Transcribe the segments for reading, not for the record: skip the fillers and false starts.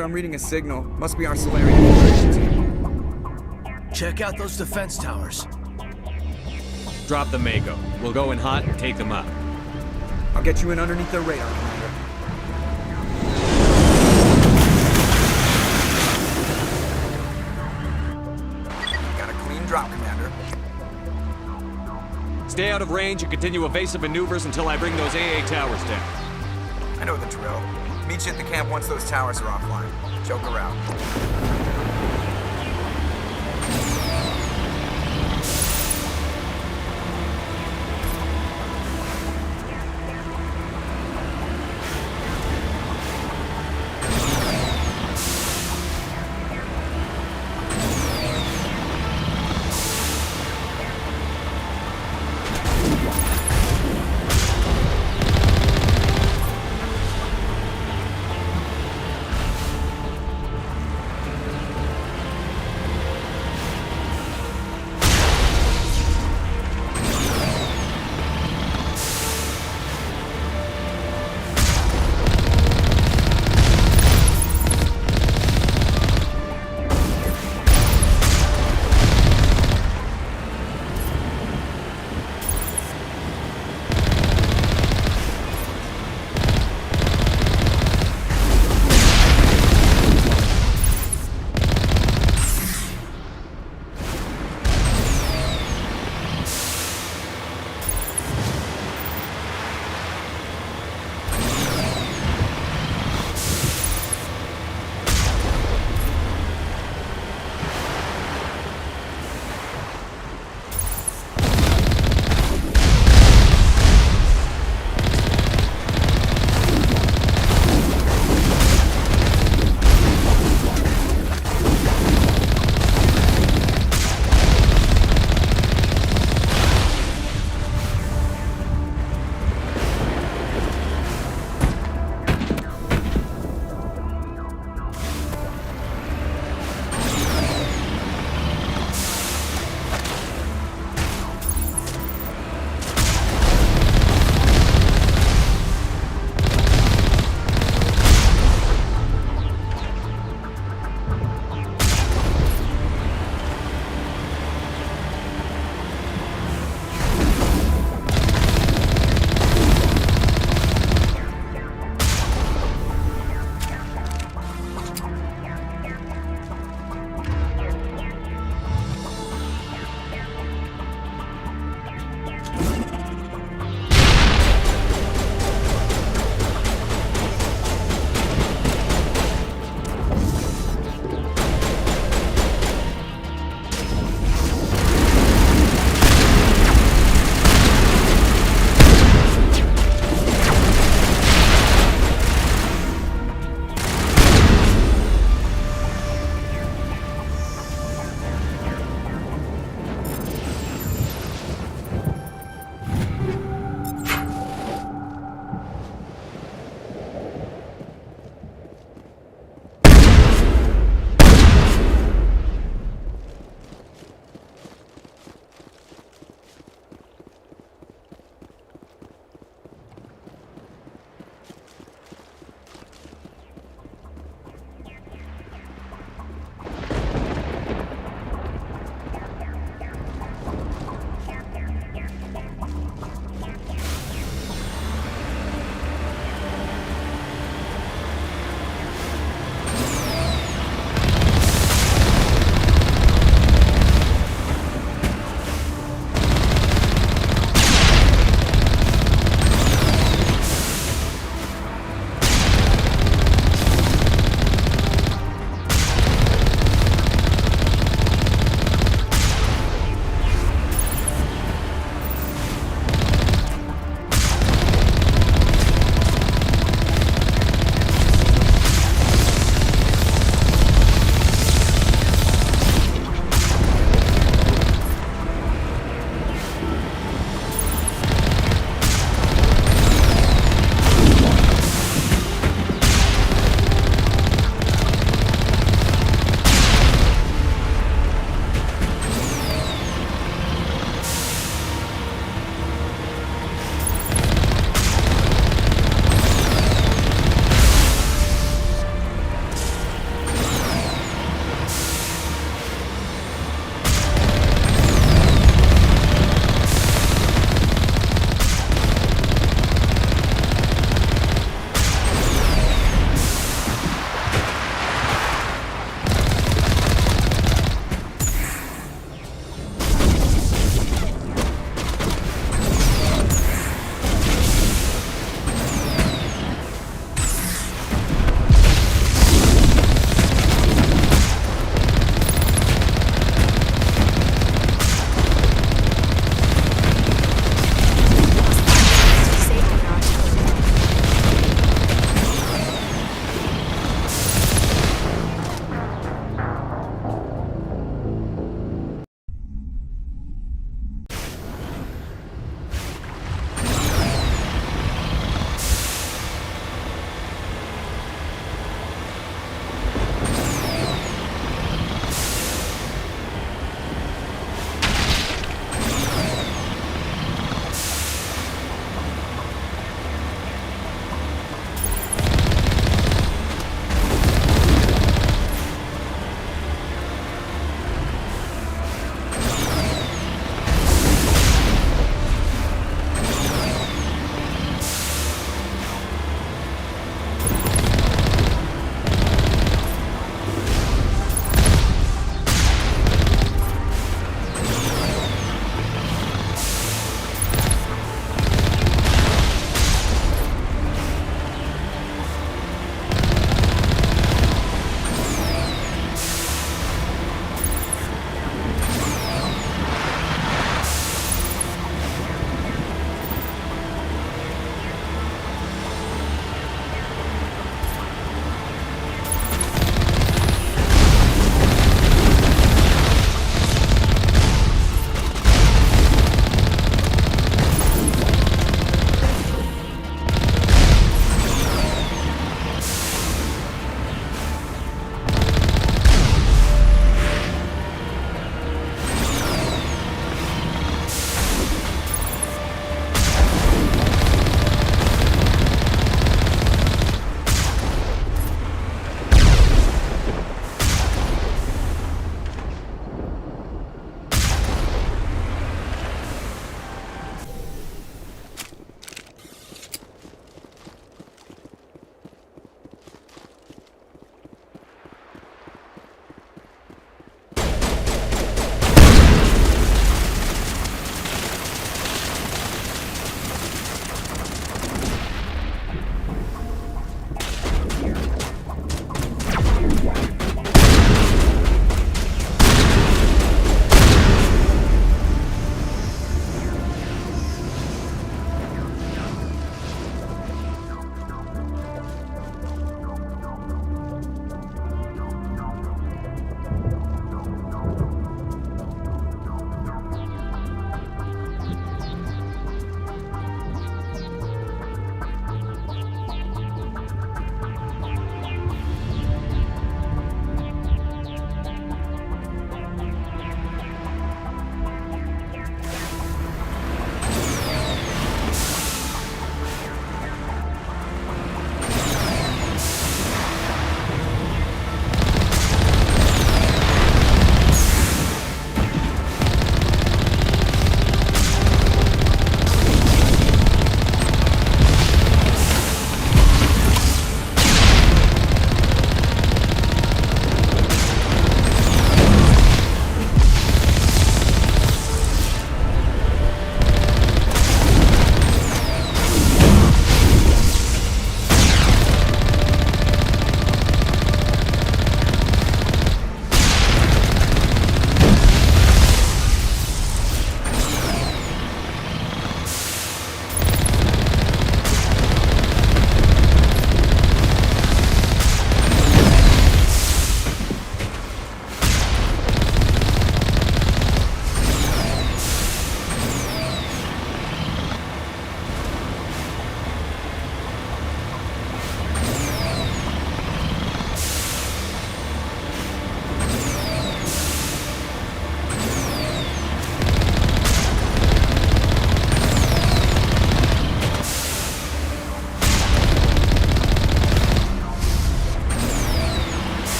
Commander, I'm reading a signal. Must be our Solarian infiltration team. Check out those defense towers. Drop the Mako. We'll go in hot and take them out. I'll get you in underneath their radar, Commander. Got a clean drop, Commander. Stay out of range and continue evasive maneuvers until I bring those AA towers down. I know the drill. Meet you at the camp once those towers are offline. Joker out.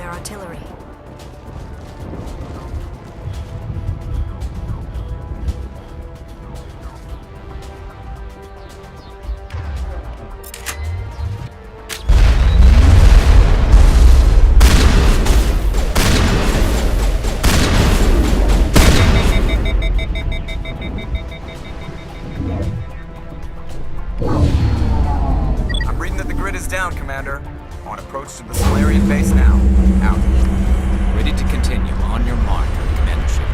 their artillery. I'm reading that the grid is down, Commander. On approach to the Solarian base now. Out. Ready to continue. On your mark, Mshep.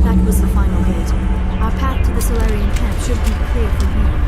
That was the final gate. Our path to the Solarian camp should be clear from here.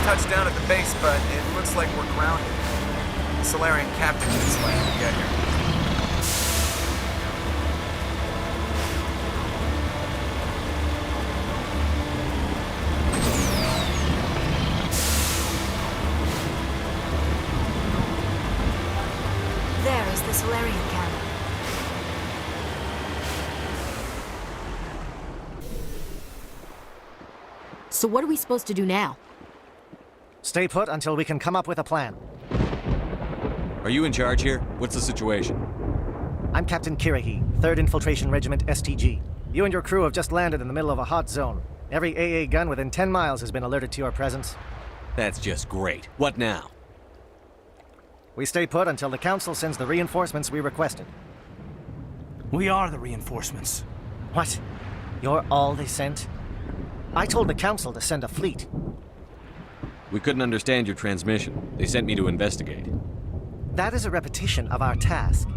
Touchdown at the base, but it looks like we're grounded. The Solarian captain is likely to get here. There is the Solarian camp. So what are we supposed to do now? Stay put until we can come up with a plan. Are you in charge here? What's the situation? I'm Captain Kirahi, 3rd Infiltration Regiment STG. You and your crew have just landed in the middle of a hot zone. Every AA gun within 10 miles has been alerted to your presence. That's just great. What now? We stay put until the Council sends the reinforcements we requested. We are the reinforcements. What? You're all they sent? I told the Council to send a fleet. We couldn't understand your transmission. They sent me to investigate. That is a repetition of our task.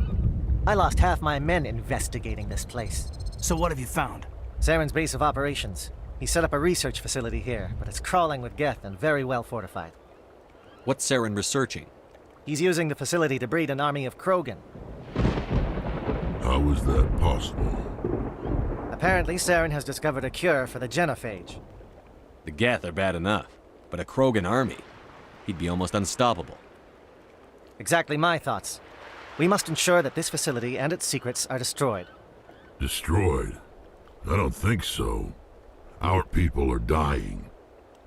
I lost half my men investigating this place. So what have you found? Saren's base of operations. He set up a research facility here, but it's crawling with Geth and very well fortified. What's Saren researching? He's using the facility to breed an army of Krogan. How is that possible? Apparently, Saren has discovered a cure for the genophage. The Geth are bad enough, but a Krogan army? He'd be almost unstoppable. Exactly my thoughts. We must ensure that this facility and its secrets are destroyed. Destroyed? I don't think so. Our people are dying.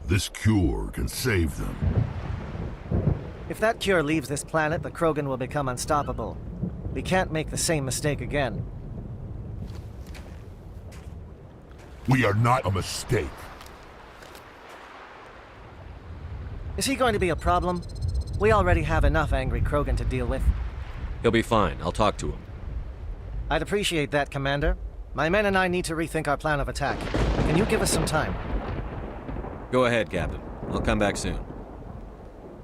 This cure can save them. If that cure leaves this planet, the Krogan will become unstoppable. We can't make the same mistake again. We are not a mistake. Is he going to be a problem? We already have enough angry Krogan to deal with. He'll be fine. I'll talk to him. I'd appreciate that, Commander. My men and I need to rethink our plan of attack. Can you give us some time? Go ahead, Captain. I'll come back soon.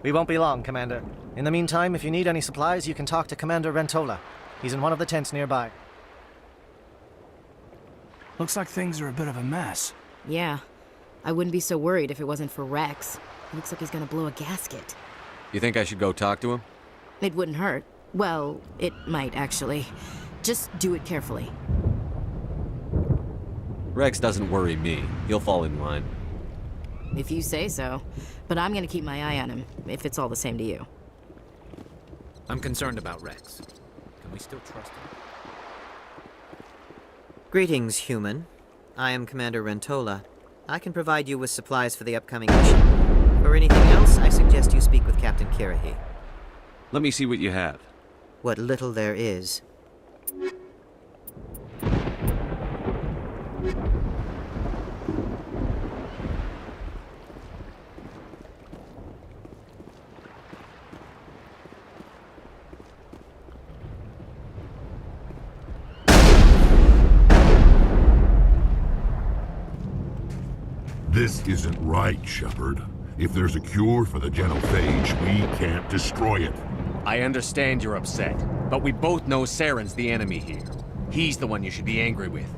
We won't be long, Commander. In the meantime, if you need any supplies, you can talk to Commander Rentola. He's in one of the tents nearby. Looks like things are a bit of a mess. Yeah. I wouldn't be so worried if it wasn't for Rex. Looks like he's gonna blow a gasket. You think I should go talk to him? It wouldn't hurt. Well, it might, actually. Just do it carefully. Rex doesn't worry me. He'll fall in line. If you say so. But I'm gonna keep my eye on him, if it's all the same to you. I'm concerned about Rex. Can we still trust him? Greetings, human. I am Commander Rentola. I can provide you with supplies for the upcoming mission. For anything else, I suggest you speak with Captain Kirahi. Let me see what you have. What little there is. This isn't right, Shepard. If there's a cure for the genophage, we can't destroy it. I understand you're upset, but we both know Saren's the enemy here. He's the one you should be angry with.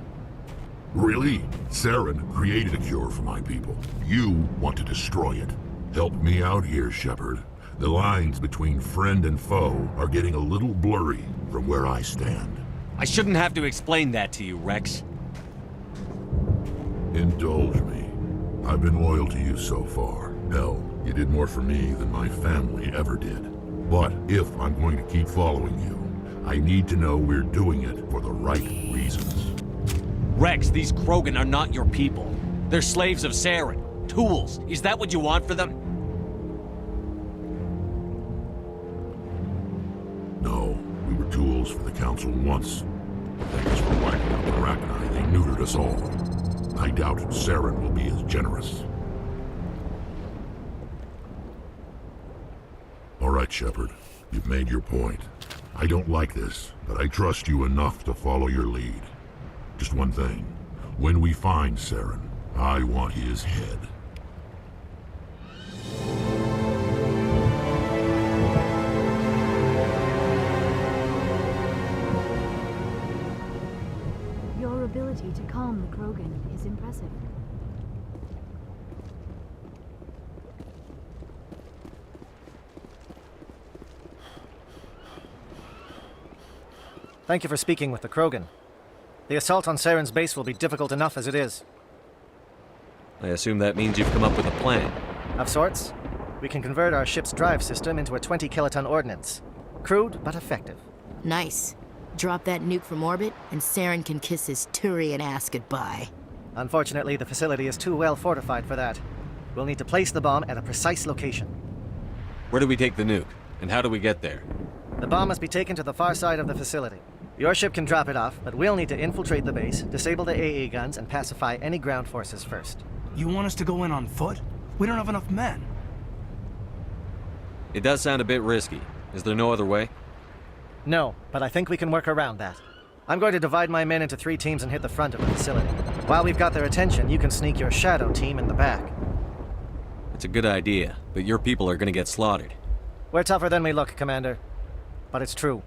Really? Saren created a cure for my people. You want to destroy it. Help me out here, Shepard. The lines between friend and foe are getting a little blurry from where I stand. I shouldn't have to explain that to you, Rex. Indulge me. I've been loyal to you so far. Hell, you did more for me than my family ever did. But if I'm going to keep following you, I need to know we're doing it for the right reasons. Rex, these Krogan are not your people. They're slaves of Saren. Tools. Is that what you want for them? No, we were tools for the Council once. Thanks for wiping out the Rachni, they neutered us all. I doubt Saren will be as generous. All right, Shepard. You've made your point. I don't like this, but I trust you enough to follow your lead. Just one thing. When we find Saren, I want his head. Your ability to calm the Krogan is impressive. Thank you for speaking with the Krogan. The assault on Saren's base will be difficult enough as it is. I assume that means you've come up with a plan. Of sorts. We can convert our ship's drive system into a 20-kiloton ordnance. Crude, but effective. Nice. Drop that nuke from orbit, and Saren can kiss his Turian ass goodbye. Unfortunately, the facility is too well fortified for that. We'll need to place the bomb at a precise location. Where do we take the nuke? And how do we get there? The bomb must be taken to the far side of the facility. Your ship can drop it off, but we'll need to infiltrate the base, disable the AA guns, and pacify any ground forces first. You want us to go in on foot? We don't have enough men. It does sound a bit risky. Is there no other way? No, but I think we can work around that. I'm going to divide my men into 3 teams and hit the front of the facility. While we've got their attention, you can sneak your shadow team in the back. It's a good idea, but your people are gonna get slaughtered. We're tougher than we look, Commander. But it's true.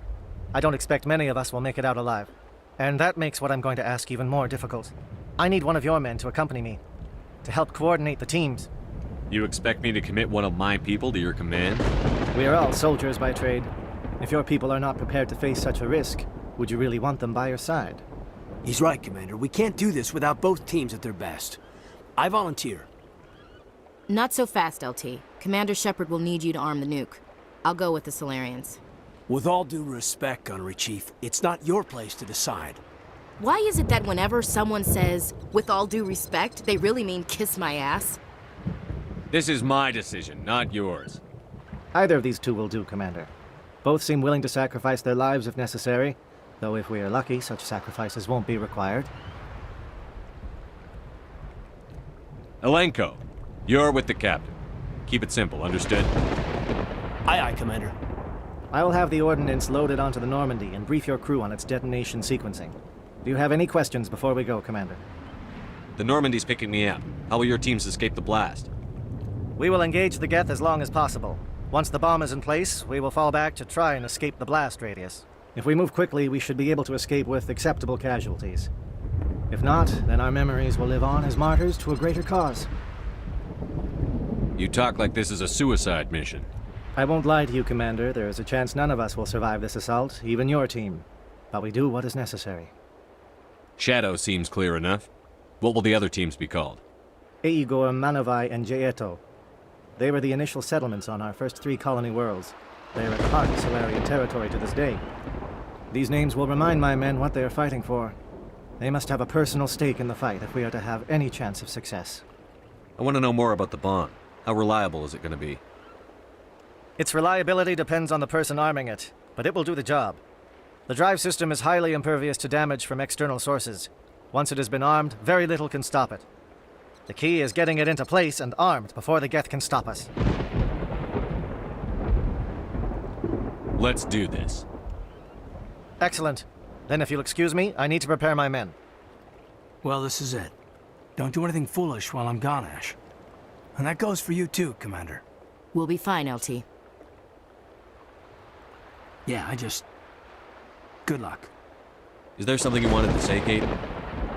I don't expect many of us will make it out alive. And that makes what I'm going to ask even more difficult. I need one of your men to accompany me, to help coordinate the teams. You expect me to commit one of my people to your command? We are all soldiers by trade. If your people are not prepared to face such a risk, would you really want them by your side? He's right, Commander. We can't do this without both teams at their best. I volunteer. Not so fast, LT. Commander Shepard will need you to arm the nuke. I'll go with the Solarians. With all due respect, Gunnery Chief, it's not your place to decide. Why is it that whenever someone says, with all due respect, they really mean kiss my ass? This is my decision, not yours. Either of these two will do, Commander. Both seem willing to sacrifice their lives if necessary, though if we are lucky, such sacrifices won't be required. Elenko, you're with the captain. Keep it simple, understood? Aye, aye, Commander. I will have the ordnance loaded onto the Normandy and brief your crew on its detonation sequencing. Do you have any questions before we go, Commander? The Normandy's picking me up. How will your teams escape the blast? We will engage the Geth as long as possible. Once the bomb is in place, we will fall back to try and escape the blast radius. If we move quickly, we should be able to escape with acceptable casualties. If not, then our memories will live on as martyrs to a greater cause. You talk like this is a suicide mission. I won't lie to you, Commander. There is a chance none of us will survive this assault, even your team. But we do what is necessary. Shadow seems clear enough. What will the other teams be called? Igor, Manovai, and Jaeto. They were the initial settlements on our first 3 colony worlds. They are at the heart of Solarian territory to this day. These names will remind my men what they are fighting for. They must have a personal stake in the fight if we are to have any chance of success. I want to know more about the bomb. How reliable is it going to be? Its reliability depends on the person arming it, but it will do the job. The drive system is highly impervious to damage from external sources. Once it has been armed, very little can stop it. The key is getting it into place and armed before the Geth can stop us. Let's do this. Excellent. Then if you'll excuse me, I need to prepare my men. Well, this is it. Don't do anything foolish while I'm gone, Ash. And that goes for you too, Commander. We'll be fine, LT. Yeah, good luck. Is there something you wanted to say, Kate?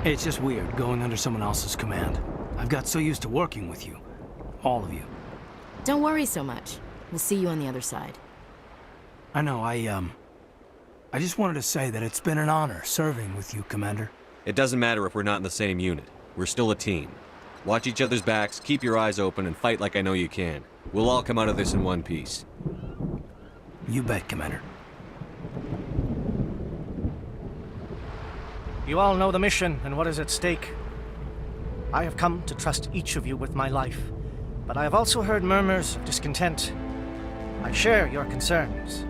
It's just weird going under someone else's command. I've got so used to working with you. All of you. Don't worry so much. We'll see you on the other side. I know, I just wanted to say that it's been an honor serving with you, Commander. It doesn't matter if we're not in the same unit. We're still a team. Watch each other's backs, keep your eyes open, and fight like I know you can. We'll all come out of this in one piece. You bet, Commander. You all know the mission and what is at stake. I have come to trust each of you with my life, but I have also heard murmurs of discontent. I share your concerns.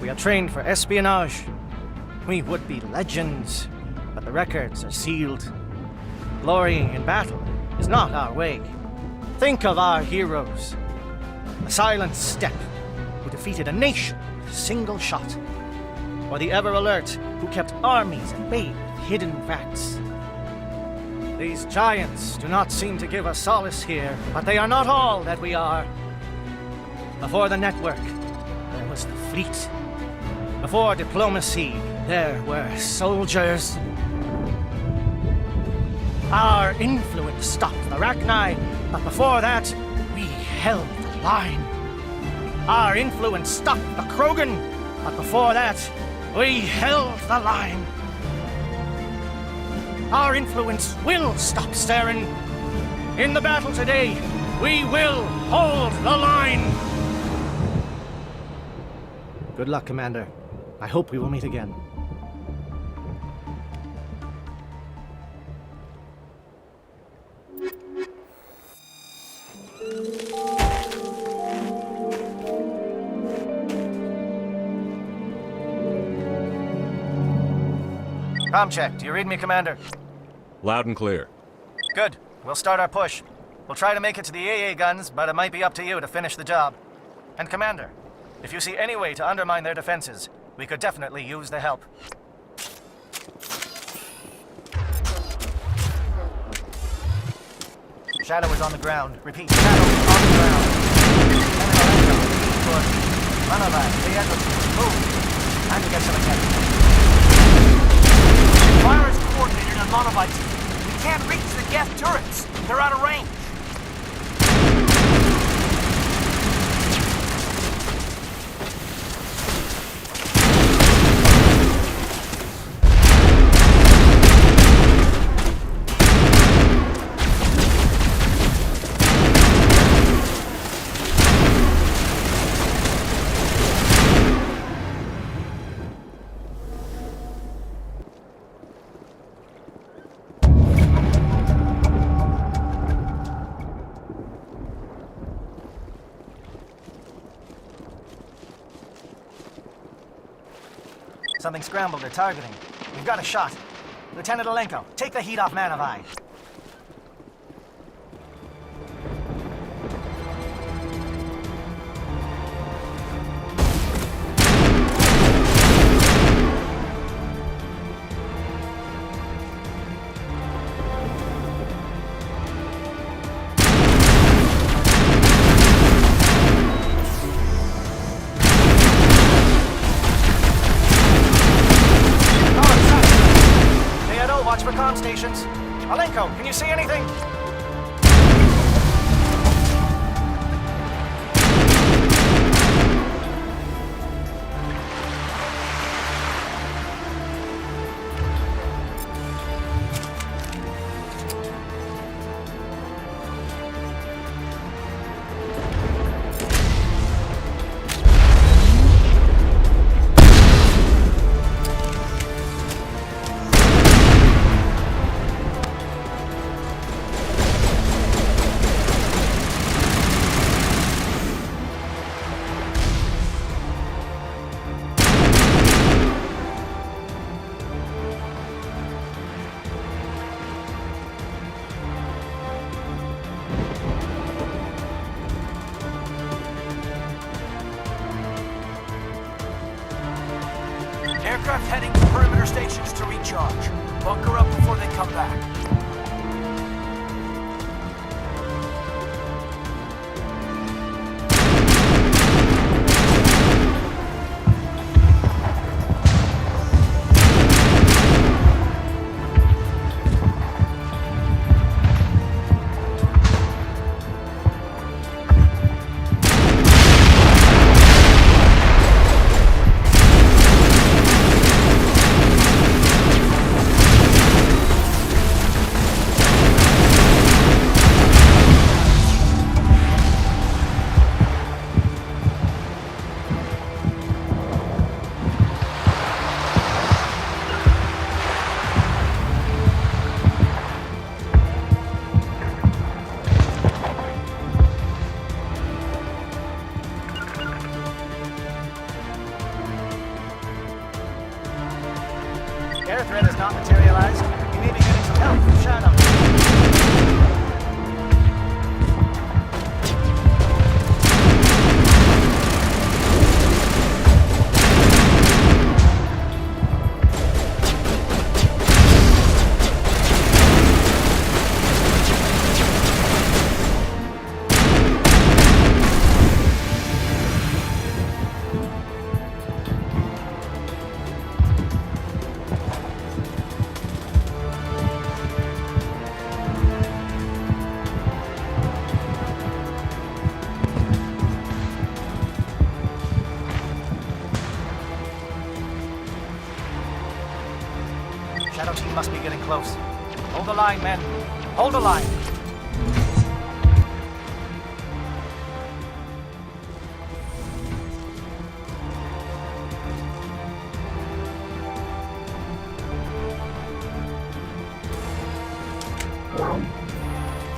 We are trained for espionage. We would be legends, but the records are sealed. Glory in battle is not our way. Think of our heroes. The silent step who defeated a nation with a single shot. Or the ever-alert who kept armies at bay with hidden facts. These giants do not seem to give us solace here, but they are not all that we are. Before the network, there was the fleet. Before diplomacy, there were soldiers. Our influence stopped the Rachni, but before that, we held the line. Our influence stopped the Krogan, but before that, we held the line. Our influence will stop Saren. In the battle today, we will hold the line. Good luck, Commander. I hope we will meet again. Com check. Do you read me, Commander? Loud and clear. Good. We'll start our push. We'll try to make it to the AA guns, but it might be up to you to finish the job. And Commander, if you see any way to undermine their defenses, we could definitely use the help. Shadow is on the ground. Repeat, Shadow is on the ground. Move. Time to get some attention. Fire is coordinated on Monovites. We can't reach the Geth turrets. They're out of range. something scrambled or targeting. We've got a shot. Lieutenant Alenko, take the heat off Man of Eye. Watch for comm stations. Alenko, can you see anything? Aircraft heading to perimeter stations to recharge. Bunker up before they come back. Air threat has not materialized. We may be getting some help from Shadow. Shadow team must be getting close. Hold the line, men. Hold the line.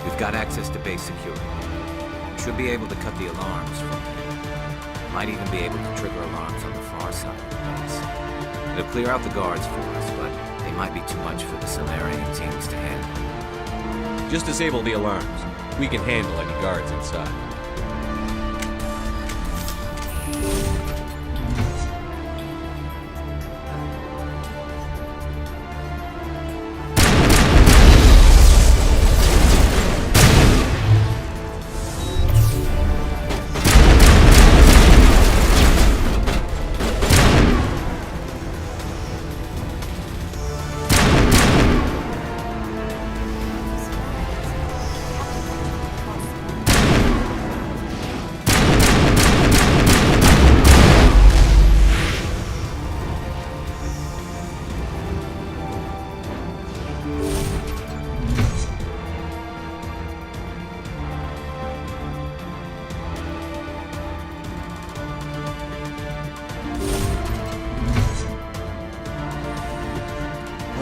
We've got access to base security. We should be able to cut the alarms from here. Might even be able to trigger alarms on the far side of the base. It'll clear out the guards for us, but they might be too much for the Solarian teams to handle. Just disable the alarms. We can handle any guards inside.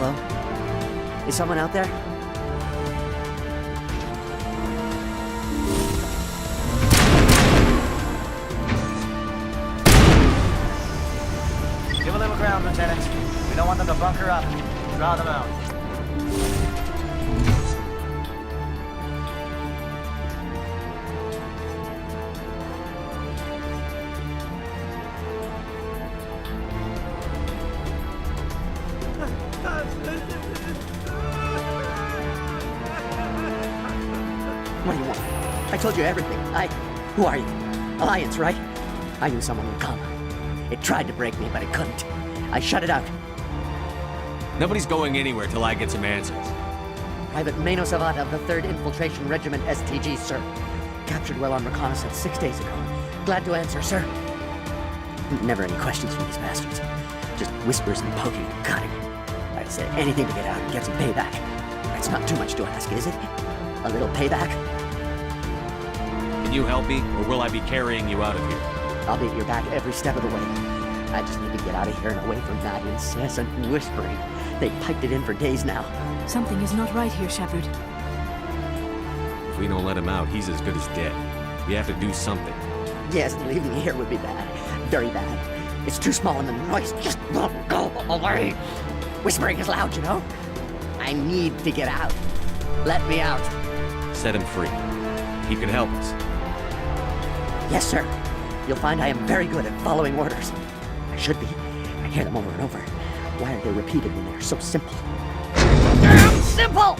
Hello? Is someone out there? Give a little ground, Lieutenant. bunker up. Draw them out. What do you want? I told you everything. Who are you? Alliance, right? I knew someone would come. It tried to break me, but it couldn't. I shut it out. Nobody's going anywhere till I get some answers. Private Mano Savat of the 3rd Infiltration Regiment STG, sir. Captured while on reconnaissance 6 days ago. Glad to answer, sir. Never any questions from these bastards. Just whispers and poking and cutting. I'd say anything to get out and get some payback. That's not too much to ask, is it? A little payback? Can you help me, or will I be carrying you out of here? I'll be at your back every step of the way. I just need to get out of here and away from that incessant whispering. They've piped it in for days now. Something is not right here, Shepard. If we don't let him out, he's as good as dead. We have to do something. Yes, leaving me here would be bad. Very bad. It's too small and the noise just won't go away. Whispering is loud, you know? I need to get out. Let me out. Set him free. He could help us. Yes, sir. You'll find I am very good at following orders. I should be. I hear them over and over. Why are they repeated when they're so simple? Damn simple!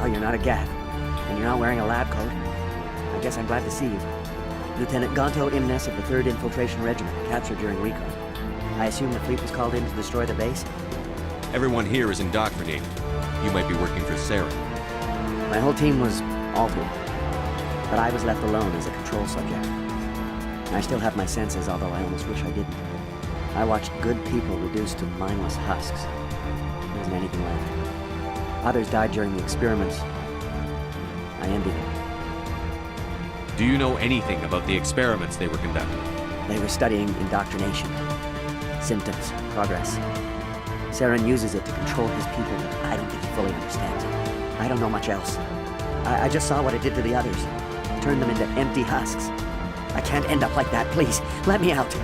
Oh, you're not a Gav, and you're not wearing a lab coat. I guess I'm glad to see you. Lieutenant Gonto Imnes of the 3rd Infiltration Regiment, captured during recon. I assume the fleet was called in to destroy the base? Everyone here is indoctrinated. You might be working for Saren. My whole team was altered, but I was left alone as a control subject. I still have my senses, although I almost wish I didn't. I watched good people reduced to mindless husks. There wasn't anything left. Others died during the experiments. I ended it. Do you know anything about the experiments they were conducting? They were studying indoctrination. Symptoms, progress. Saren uses it to control his people, but I don't think he fully understands it. I don't know much else. I just saw what it did to the others. Turned them into empty husks. I can't end up like that. Please, let me out.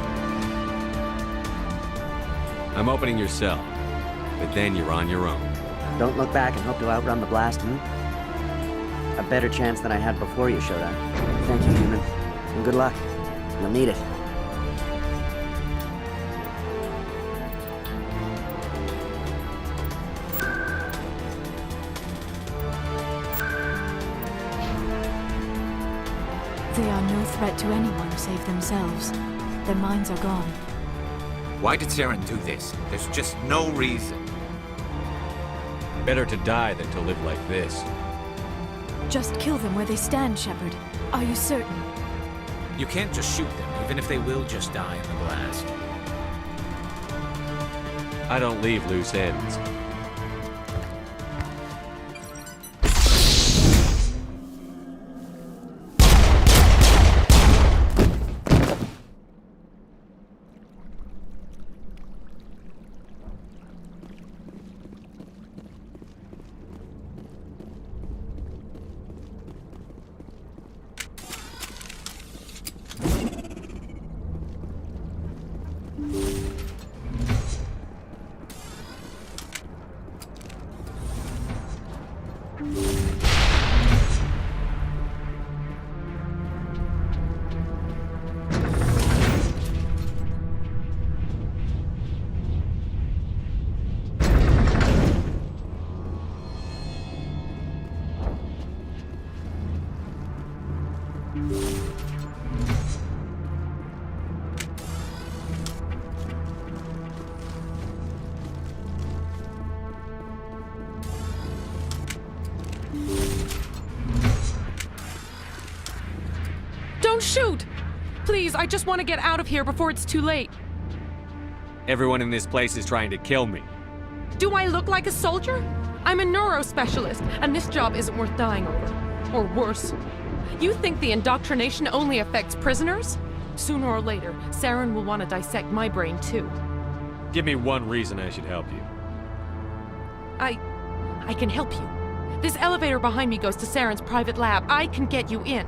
I'm opening your cell, but then you're on your own. Don't look back and hope to outrun the blast, A better chance than I had before you showed up. Thank you, human. And good luck. You'll need it. They are no threat to anyone save themselves. Their minds are gone. Why did Saren do this? There's just no reason. Better to die than to live like this. Just kill them where they stand, Shepard. Are you certain? You can't just shoot them, even if they will just die in the blast. I don't leave loose ends. Don't shoot! Please, I just want to get out of here before it's too late. Everyone in this place is trying to kill me. Do I look like a soldier? I'm a neurospecialist, and this job isn't worth dying over. Or worse. You think the indoctrination only affects prisoners? Sooner or later, Saren will want to dissect my brain too. Give me one reason I should help you. I can help you. This elevator behind me goes to Saren's private lab. I can get you in.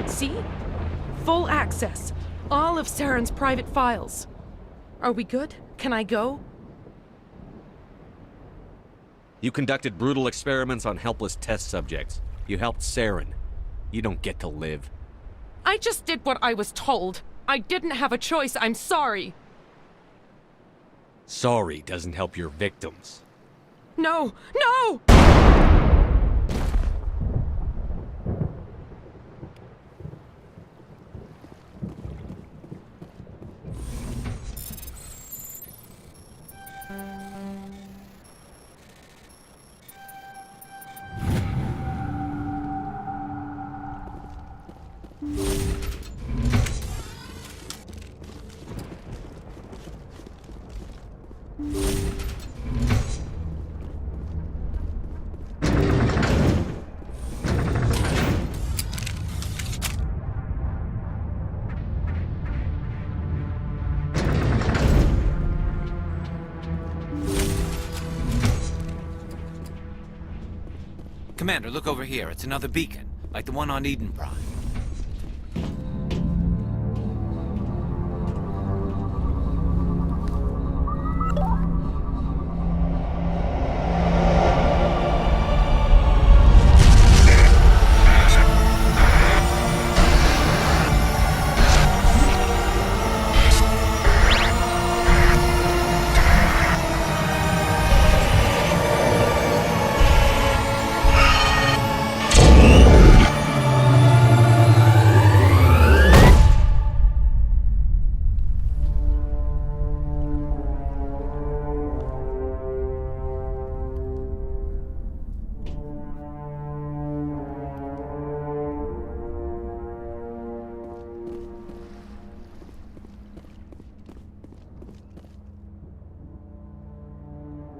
See? Full access. All of Saren's private files. Are we good? Can I go? You conducted brutal experiments on helpless test subjects. You helped Saren. You don't get to live. I just did what I was told. I didn't have a choice. I'm sorry. Sorry doesn't help your victims. No! No! Commander, look over here. It's another beacon, like the one on Eden Prime.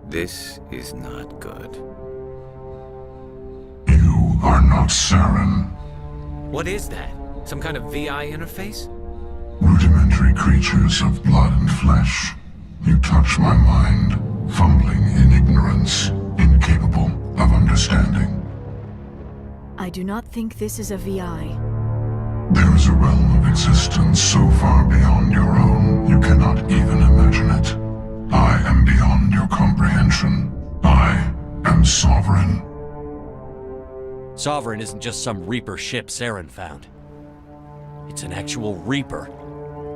This is not good. You are not Saren. What is that? Some kind of VI interface? Rudimentary creatures of blood and flesh. You touch my mind, fumbling in ignorance, incapable of understanding. I do not think this is a VI. There is a realm of existence so far beyond your own, you cannot even imagine it. I am beyond your comprehension. I am Sovereign. Sovereign isn't just some Reaper ship Saren found. It's an actual Reaper.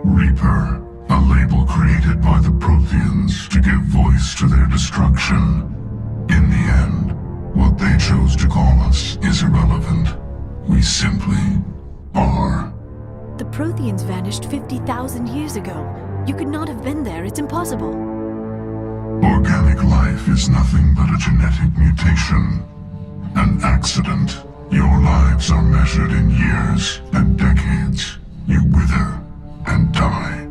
Reaper, a label created by the Protheans to give voice to their destruction. In the end, what they chose to call us is irrelevant. We simply are. The Protheans vanished 50,000 years ago. You could not have been there. It's impossible. Organic life is nothing but a genetic mutation. An accident. Your lives are measured in years and decades. You wither and die.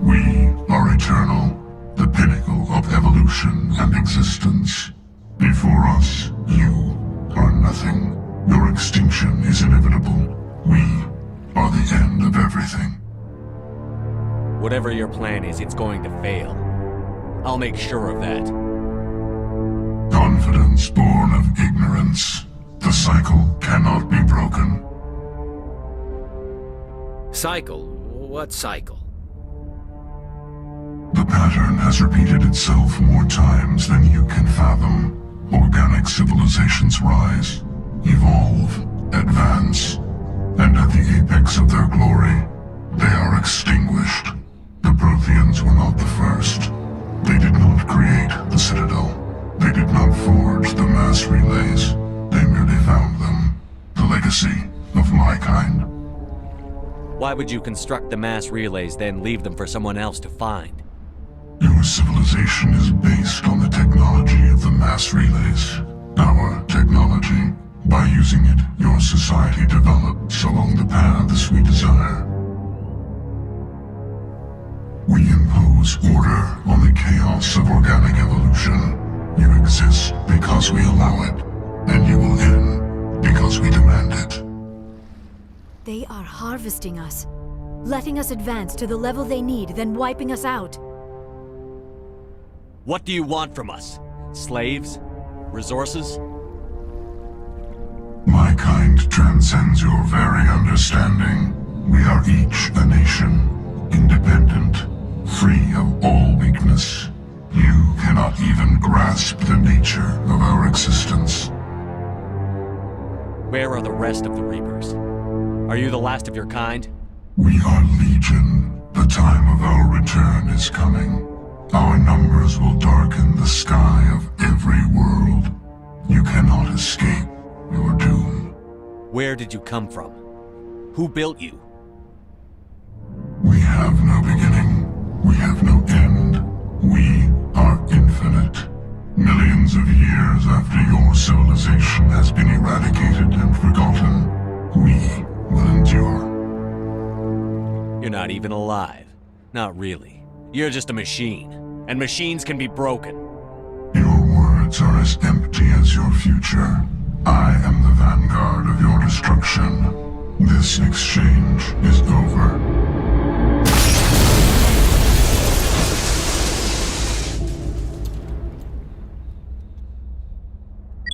We are eternal, the pinnacle of evolution and existence. Before us, you are nothing. Your extinction is inevitable. We are the end of everything. Whatever your plan is, it's going to fail. I'll make sure of that. Confidence born of ignorance. The cycle cannot be broken. Cycle? What cycle? The pattern has repeated itself more times than you can fathom. Organic civilizations rise, evolve, advance, and at the apex of their glory, they are extinguished. The Protheans were not the first. They did not create the Citadel. They did not forge the mass relays. They merely found them. The legacy of my kind. Why would you construct the mass relays, then leave them for someone else to find? Your civilization is based on the technology of the mass relays. Our technology. By using it, your society develops along the paths we desire. We impose order on the chaos of organic evolution. You exist because we allow it, and you will end because we demand it. They are harvesting us, letting us advance to the level they need, then wiping us out. What do you want from us? Slaves? Resources? My kind transcends your very understanding. We are each a nation, independent, free of all weakness. You cannot even grasp the nature of our existence. Where are the rest of the Reapers? Are you the last of your kind? We are Legion. The time of our return is coming. Our numbers will darken the sky of every world. You cannot escape your doom. Where did you come from? Who built you? We have no beginning. We have no end. We are infinite. Millions of years after your civilization has been eradicated and forgotten, we will endure. You're not even alive. Not really. You're just a machine. And machines can be broken. Your words are as empty as your future. I am the vanguard of your destruction. This exchange is over.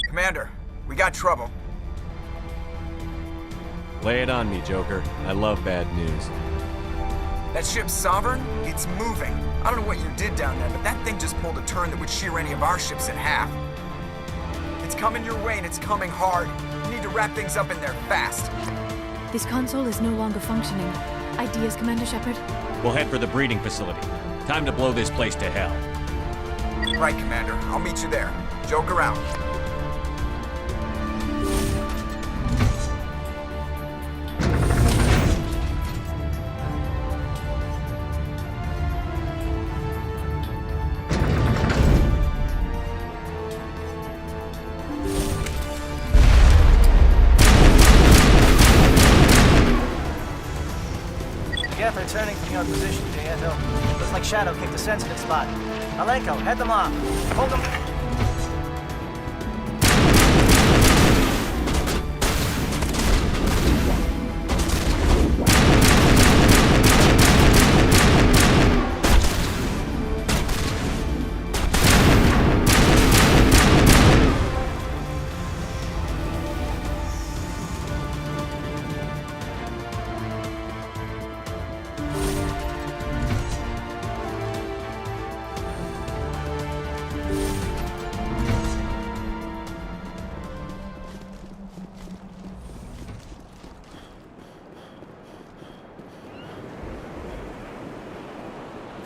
Commander, we got trouble. Lay it on me, Joker. I love bad news. That ship's Sovereign? It's moving. I don't know what you did down there, but that thing just pulled a turn that would shear any of our ships in half. It's coming your way, and it's coming hard. You need to wrap things up in there fast. This console is no longer functioning. Ideas, Commander Shepard? We'll head for the breeding facility. Time to blow this place to hell. Right, Commander. I'll meet you there. Joker out. They're turning from your position, Jieto. Looks like Shadow kicked a sensitive spot. Alenko, head them off. Hold them.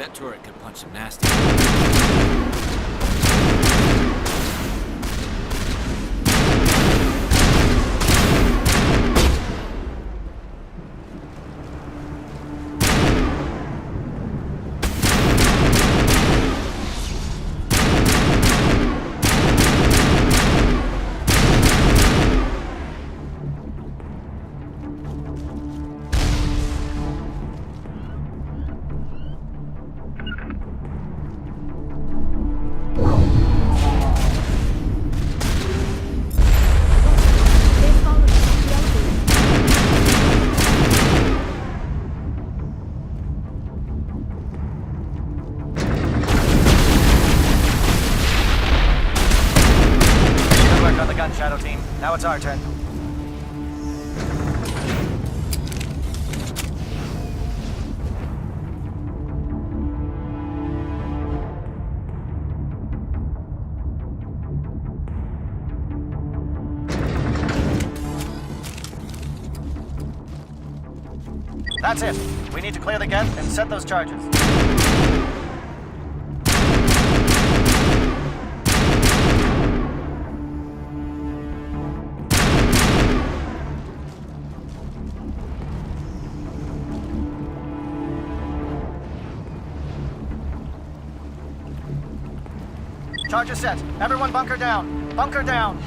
That turret could punch some nasty. Shadow Team. Now it's our turn. That's it. We need to clear the gate and set those charges. Charges set. Everyone bunker down. Bunker down.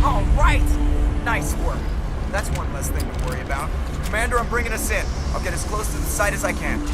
All right! Nice work. That's one less thing to worry about. Commander, I'm bringing us in. I'll get as close to the site as I can.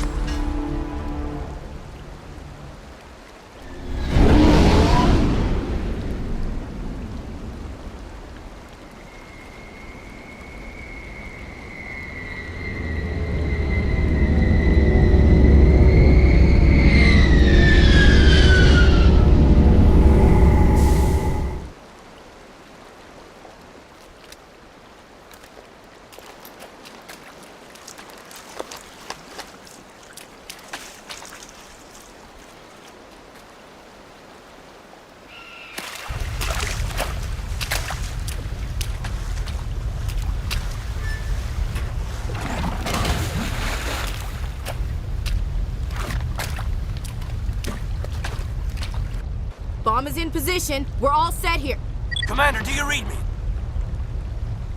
Bomb is in position. We're all set here. Commander, do you read me?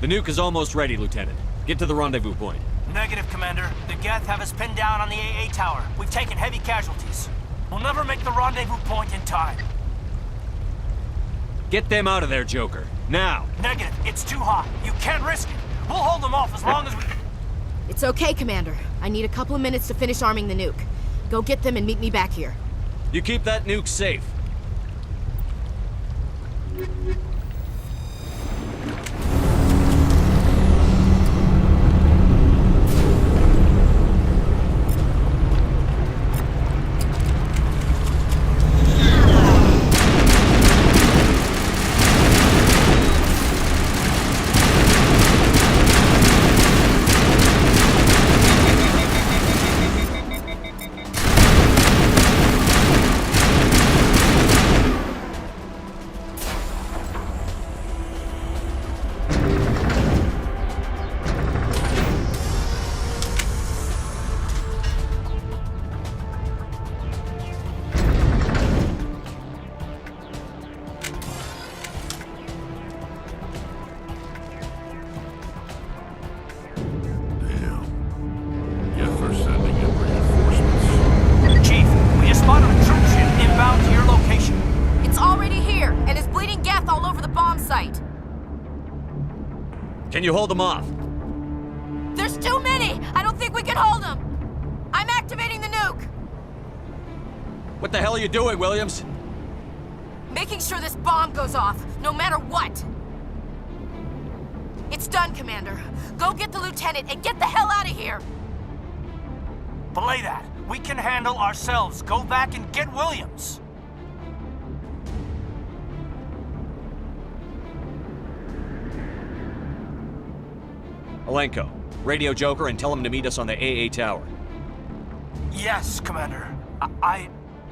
The nuke is almost ready, Lieutenant. Get to the rendezvous point. Negative, Commander. The Geth have us pinned down on the AA tower. We've taken heavy casualties. We'll never make the rendezvous point in time. Get them out of there, Joker. Now! Negative. It's too hot. You can't risk it. We'll hold them off as long as we... It's okay, Commander. I need a couple of minutes to finish arming the nuke. Go get them and meet me back here. You keep that nuke safe. Can you hold them off? There's too many! I don't think we can hold them! I'm activating the nuke! What the hell are you doing, Williams? Making sure this bomb goes off, no matter what! It's done, Commander. Go get the lieutenant and get the hell out of here! Belay that. We can handle ourselves. Go back and get Williams. Alenko, radio Joker and tell him to meet us on the AA tower. Yes, Commander.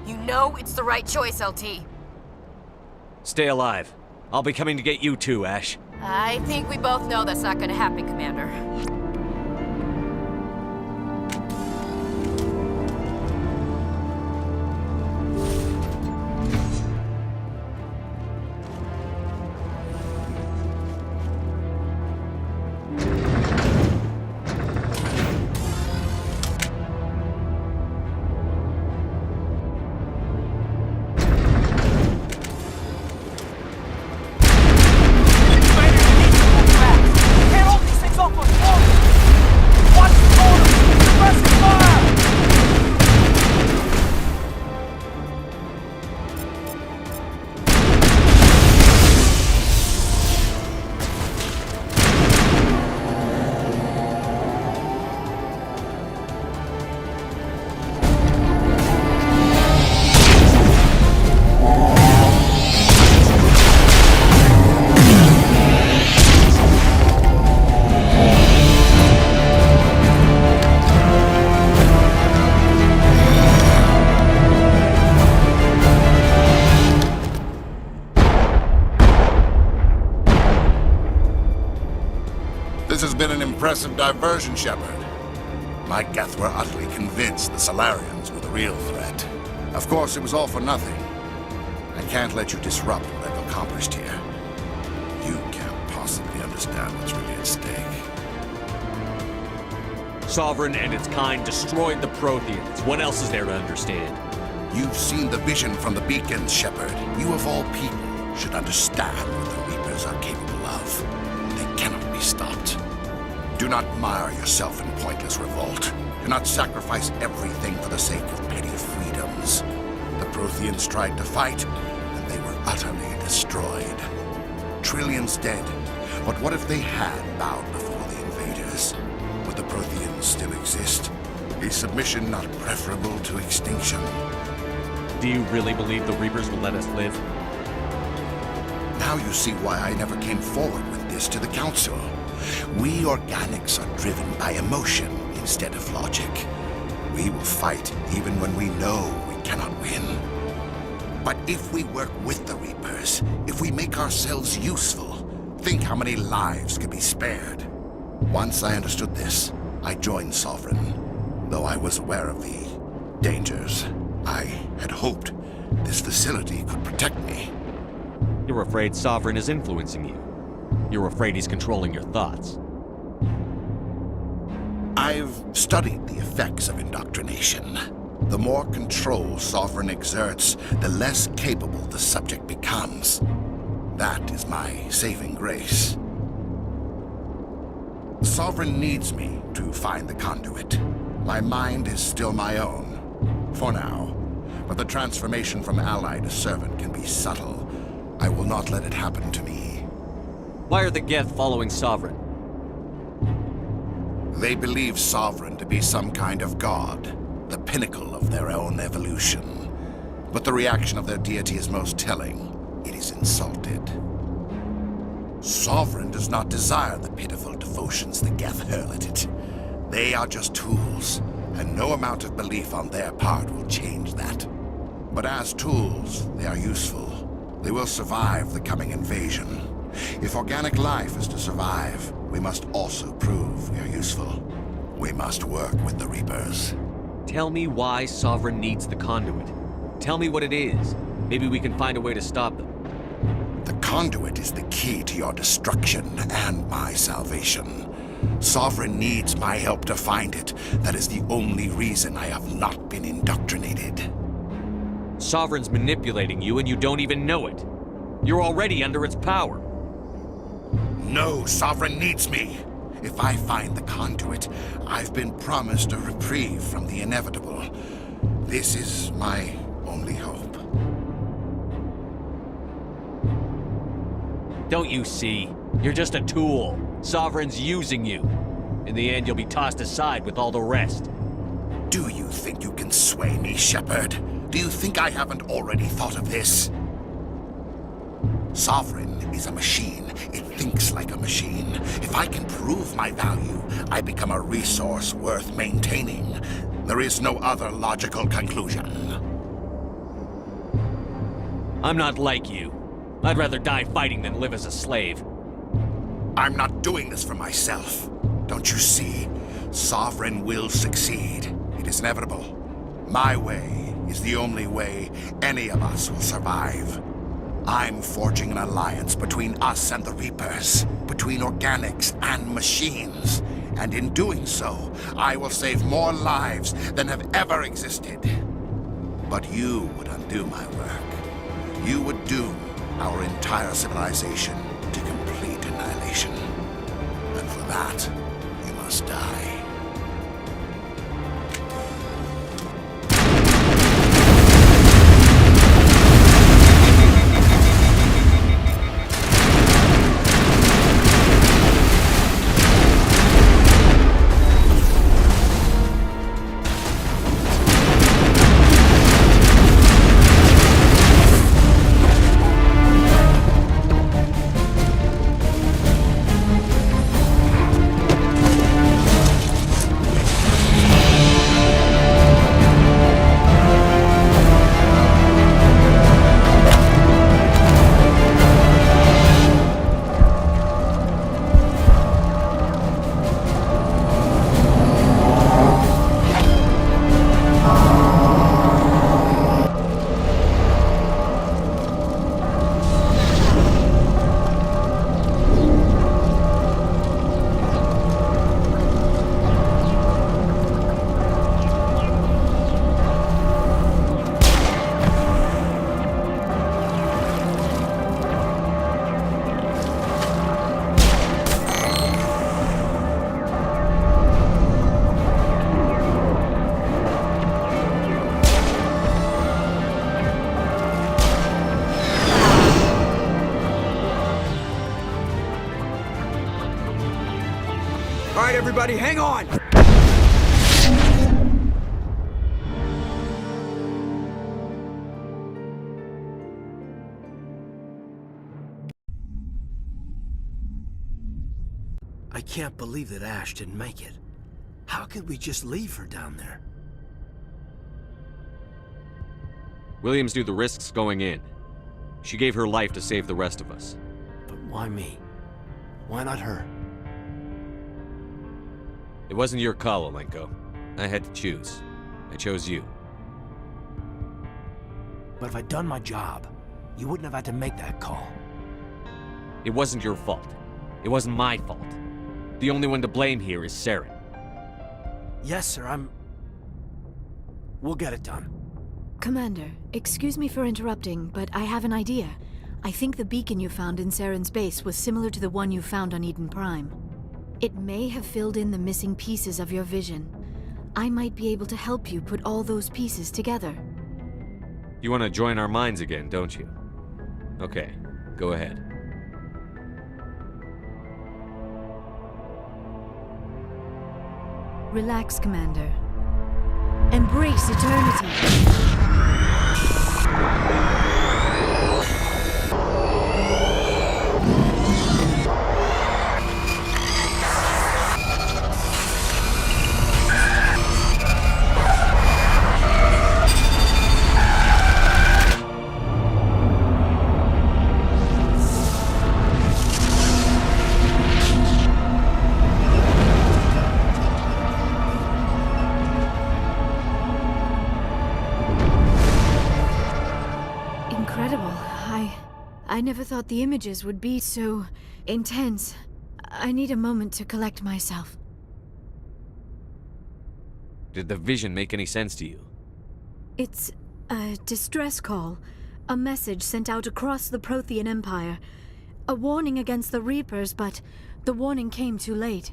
You know it's the right choice, LT. Stay alive. I'll be coming to get you too, Ash. I think we both know that's not gonna happen, Commander. This has been an impressive diversion, Shepard. My Geth were utterly convinced the Solarians were the real threat. Of course, it was all for nothing. I can't let you disrupt what I've accomplished here. You can't possibly understand what's really at stake. Sovereign and its kind destroyed the Protheans. What else is there to understand? You've seen the vision from the beacons, Shepard. You of all people should understand what the Reapers are capable of. They cannot be stopped. Do not mire yourself in pointless revolt. Do not sacrifice everything for the sake of petty freedoms. The Protheans tried to fight, and they were utterly destroyed. Trillions dead. But what if they had bowed before the invaders? Would the Protheans still exist? Is submission not preferable to extinction? Do you really believe the Reapers will let us live? Now you see why I never came forward with this to the Council. We organics are driven by emotion instead of logic. We will fight even when we know we cannot win. But if we work with the Reapers, if we make ourselves useful, think how many lives could be spared. Once I understood this, I joined Sovereign, though I was aware of the dangers. I had hoped this facility could protect me. You're afraid Sovereign is influencing you. You're afraid he's controlling your thoughts. I've studied the effects of indoctrination. The more control Sovereign exerts, the less capable the subject becomes. That is my saving grace. Sovereign needs me to find the conduit. My mind is still my own, for now. But the transformation from ally to servant can be subtle. I will not let it happen to me. Why are the Geth following Sovereign? They believe Sovereign to be some kind of god, the pinnacle of their own evolution. But the reaction of their deity is most telling. It is insulted. Sovereign does not desire the pitiful devotions the Geth hurl at it. They are just tools, and no amount of belief on their part will change that. But as tools, they are useful. They will survive the coming invasion. If organic life is to survive, we must also prove we are useful. We must work with the Reapers. Tell me why Sovereign needs the conduit. Tell me what it is. Maybe we can find a way to stop them. The conduit is the key to your destruction and my salvation. Sovereign needs my help to find it. That is the only reason I have not been indoctrinated. Sovereign's manipulating you and you don't even know it. You're already under its power. No, Sovereign needs me. If I find the conduit, I've been promised a reprieve from the inevitable. This is my only hope. Don't you see? You're just a tool. Sovereign's using you. In the end, you'll be tossed aside with all the rest. Do you think you can sway me, Shepard? Do you think I haven't already thought of this? Sovereign is a machine. It thinks like a machine. If I can prove my value, I become a resource worth maintaining. There is no other logical conclusion. I'm not like you. I'd rather die fighting than live as a slave. I'm not doing this for myself. Don't you see? Sovereign will succeed. It is inevitable. My way is the only way any of us will survive. I'm forging an alliance between us and the Reapers, between organics and machines. And in doing so, I will save more lives than have ever existed. But you would undo my work. You would doom our entire civilization to complete annihilation. And for that, you must die. All right, everybody, hang on! I can't believe that Ash didn't make it. How could we just leave her down there? Williams knew the risks going in. She gave her life to save the rest of us. But why me? Why not her? It wasn't your call, Alenko. I had to choose. I chose you. But if I'd done my job, you wouldn't have had to make that call. It wasn't your fault. It wasn't my fault. The only one to blame here is Saren. Yes, sir, We'll get it done. Commander, excuse me for interrupting, but I have an idea. I think the beacon you found in Saren's base was similar to the one you found on Eden Prime. It may have filled in the missing pieces of your vision. I might be able to help you put all those pieces together. You want to join our minds again, don't you? Okay, go ahead. Relax, Commander. Embrace eternity. I never thought the images would be so intense. I need a moment to collect myself. Did the vision make any sense to you? It's a distress call. A message sent out across the Prothean Empire. A warning against the Reapers, but the warning came too late.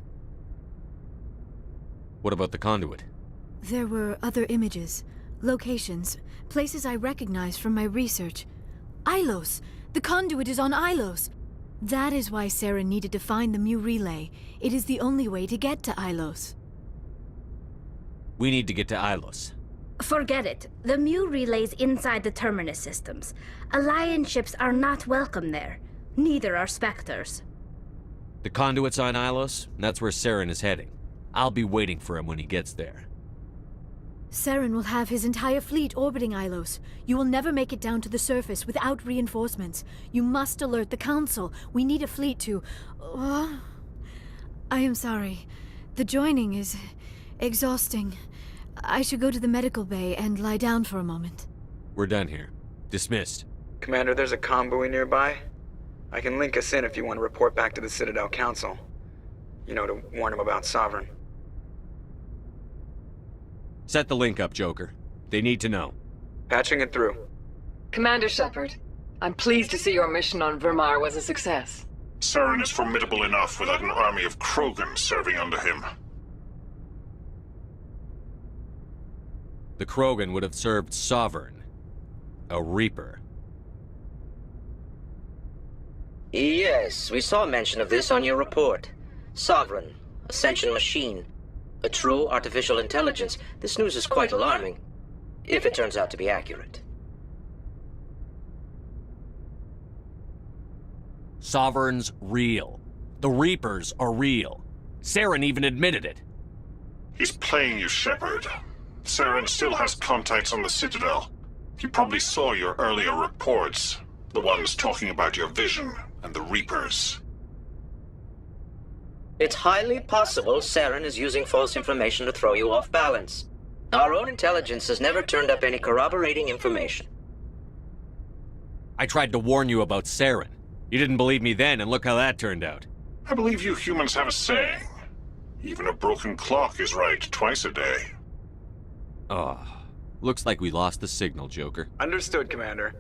What about the conduit? There were other images, locations, places I recognized from my research. Ilos! The conduit is on Ilos! That is why Saren needed to find the Mu relay. It is the only way to get to Ilos. We need to get to Ilos. Forget it. The Mu relay's inside the Terminus systems. Alliance ships are not welcome there. Neither are Spectres. The conduit's on Ilos, and that's where Saren is heading. I'll be waiting for him when he gets there. Saren will have his entire fleet orbiting Ilos. You will never make it down to the surface without reinforcements. You must alert the Council. We need a fleet to... I am sorry. The joining is exhausting. I should go to the medical bay and lie down for a moment. We're done here. Dismissed. Commander, there's a comm buoy nearby. I can link us in if you want to report back to the Citadel Council. You know, to warn them about Sovereign. Set the link up, Joker. They need to know. Patching it through. Commander Shepard, I'm pleased to see your mission on Vermar was a success. Saren is formidable enough without an army of Krogan serving under him. The Krogan would have served Sovereign. A Reaper. Yes, we saw mention of this on your report. Sovereign, Ascension machine. A true artificial intelligence. This news is quite alarming, if it turns out to be accurate. Sovereign's real. The Reapers are real. Saren even admitted it. He's playing you, Shepard. Saren still has contacts on the Citadel. He probably saw your earlier reports. The ones talking about your vision and the Reapers. It's highly possible Saren is using false information to throw you off balance. Our own intelligence has never turned up any corroborating information. I tried to warn you about Saren. You didn't believe me then, and look how that turned out. I believe you humans have a saying. Even a broken clock is right twice a day. Oh, looks like we lost the signal, Joker. Understood, Commander.